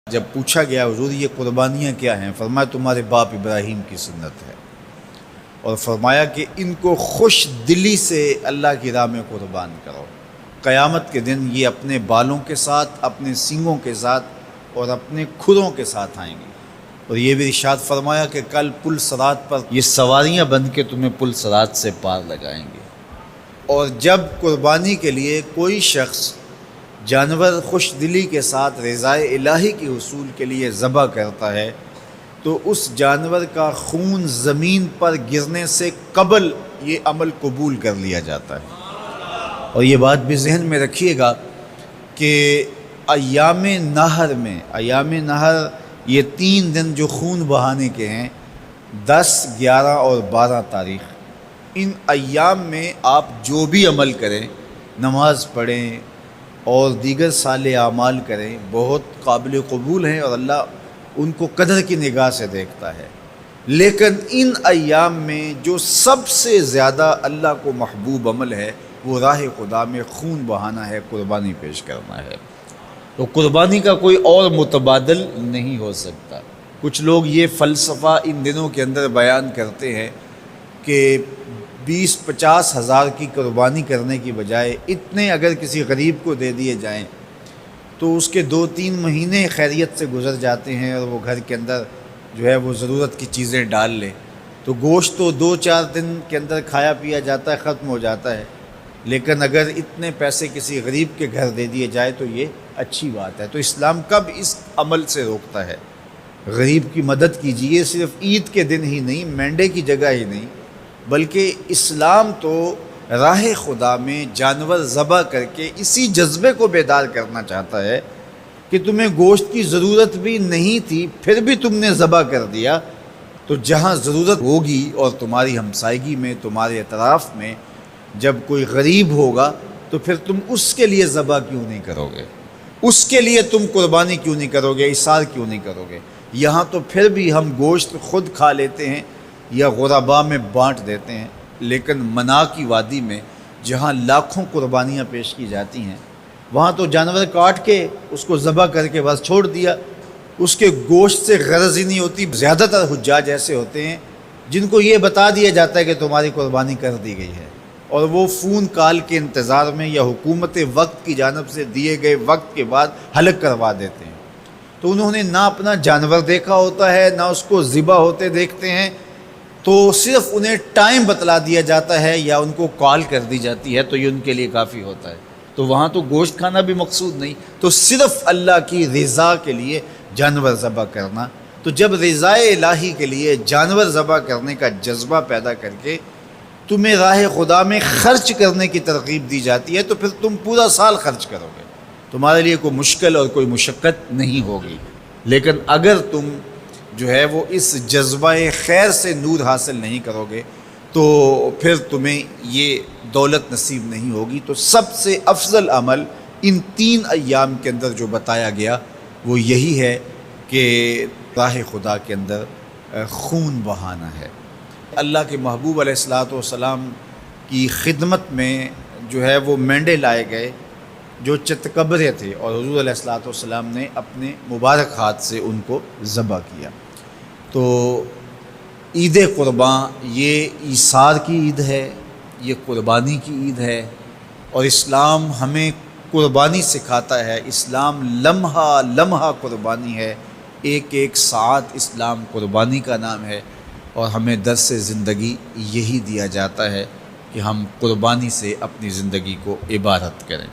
جب پوچھا گیا حضور یہ قربانیاں کیا ہیں، فرمایا تمہارے باپ ابراہیم کی سنت ہے، اور فرمایا کہ ان کو خوش دلی سے اللہ کی راہ میں قربان کرو۔ قیامت کے دن یہ اپنے بالوں کے ساتھ، اپنے سینگوں کے ساتھ اور اپنے کھروں کے ساتھ آئیں گے، اور یہ بھی ارشاد فرمایا کہ کل پل صراط پر یہ سواریاں بن کے تمہیں پل صراط سے پار لگائیں گے۔ اور جب قربانی کے لیے کوئی شخص جانور خوش دلی کے ساتھ رضائے الہی کے حصول کے لیے ذبح کرتا ہے تو اس جانور کا خون زمین پر گرنے سے قبل یہ عمل قبول کر لیا جاتا ہے۔ اور یہ بات بھی ذہن میں رکھیے گا کہ ایام نہر یہ 3 دن جو خون بہانے کے ہیں، 10، 11 اور 12 تاریخ، ان ایام میں آپ جو بھی عمل کریں، نماز پڑھیں اور دیگر صالح اعمال کریں، بہت قابل قبول ہیں اور اللہ ان کو قدر کی نگاہ سے دیکھتا ہے۔ لیکن ان ایام میں جو سب سے زیادہ اللہ کو محبوب عمل ہے وہ راہ خدا میں خون بہانا ہے، قربانی پیش کرنا ہے۔ تو قربانی کا کوئی اور متبادل نہیں ہو سکتا۔ کچھ لوگ یہ فلسفہ ان دنوں کے اندر بیان کرتے ہیں کہ 20-50 ہزار کی قربانی کرنے کی بجائے اتنے اگر کسی غریب کو دے دیے جائیں تو اس کے 2-3 مہینے خیریت سے گزر جاتے ہیں، اور وہ گھر کے اندر جو ہے وہ ضرورت کی چیزیں ڈال لے تو گوشت تو 2-4 دن کے اندر کھایا پیا جاتا ہے، ختم ہو جاتا ہے۔ لیکن اگر اتنے پیسے کسی غریب کے گھر دے دیے جائے تو یہ اچھی بات ہے۔ تو اسلام کب اس عمل سے روکتا ہے؟ غریب کی مدد کیجیے، صرف عید کے دن ہی نہیں، مینڈے کی جگہ ہی نہیں، بلکہ اسلام تو راہ خدا میں جانور ذبح کر کے اسی جذبے کو بیدار کرنا چاہتا ہے کہ تمہیں گوشت کی ضرورت بھی نہیں تھی، پھر بھی تم نے ذبح کر دیا، تو جہاں ضرورت ہوگی اور تمہاری ہمسائیگی میں، تمہارے اطراف میں جب کوئی غریب ہوگا تو پھر تم اس کے لیے ذبح کیوں نہیں کرو گے؟ اس کے لیے تم قربانی کیوں نہیں کرو گے؟ اِثار کیوں نہیں کرو گے؟ یہاں تو پھر بھی ہم گوشت خود کھا لیتے ہیں یا غرباء میں بانٹ دیتے ہیں، لیکن منا کی وادی میں جہاں لاکھوں قربانیاں پیش کی جاتی ہیں، وہاں تو جانور کاٹ کے اس کو ذبح کر کے بس چھوڑ دیا، اس کے گوشت سے غرض ہی نہیں ہوتی۔ زیادہ تر حجاج ایسے ہوتے ہیں جن کو یہ بتا دیا جاتا ہے کہ تمہاری قربانی کر دی گئی ہے، اور وہ فون کال کے انتظار میں یا حکومت وقت کی جانب سے دیے گئے وقت کے بعد حلق کروا دیتے ہیں۔ تو انہوں نے نہ اپنا جانور دیکھا ہوتا ہے، نہ اس کو ذبح ہوتے دیکھتے ہیں، تو صرف انہیں ٹائم بتلا دیا جاتا ہے یا ان کو کال کر دی جاتی ہے تو یہ ان کے لیے کافی ہوتا ہے۔ تو وہاں تو گوشت کھانا بھی مقصود نہیں، تو صرف اللہ کی رضا کے لیے جانور ذبح کرنا۔ تو جب رضائے الہی کے لیے جانور ذبح کرنے کا جذبہ پیدا کر کے تمہیں راہ خدا میں خرچ کرنے کی ترغیب دی جاتی ہے تو پھر تم پورا سال خرچ کرو گے، تمہارے لیے کوئی مشکل اور کوئی مشقت نہیں ہوگی۔ لیکن اگر تم جو ہے وہ اس جذبہ خیر سے نور حاصل نہیں کرو گے تو پھر تمہیں یہ دولت نصیب نہیں ہوگی۔ تو سب سے افضل عمل ان 3 ایام کے اندر جو بتایا گیا وہ یہی ہے کہ راہ خدا کے اندر خون بہانا ہے۔ اللہ کے محبوب علیہ الصلوۃ والسلام کی خدمت میں جو ہے وہ مینڈے لائے گئے جو چتکبرے تھے، اور حضور علیہ الصلوۃ والسلام نے اپنے مبارک ہاتھ سے ان کو ذبح کیا۔ تو عید قرباں یہ ایثار کی عید ہے، یہ قربانی کی عید ہے، اور اسلام ہمیں قربانی سکھاتا ہے۔ اسلام لمحہ لمحہ قربانی ہے، ایک ایک ساعت اسلام قربانی کا نام ہے، اور ہمیں درس زندگی یہی دیا جاتا ہے کہ ہم قربانی سے اپنی زندگی کو عبارت کریں۔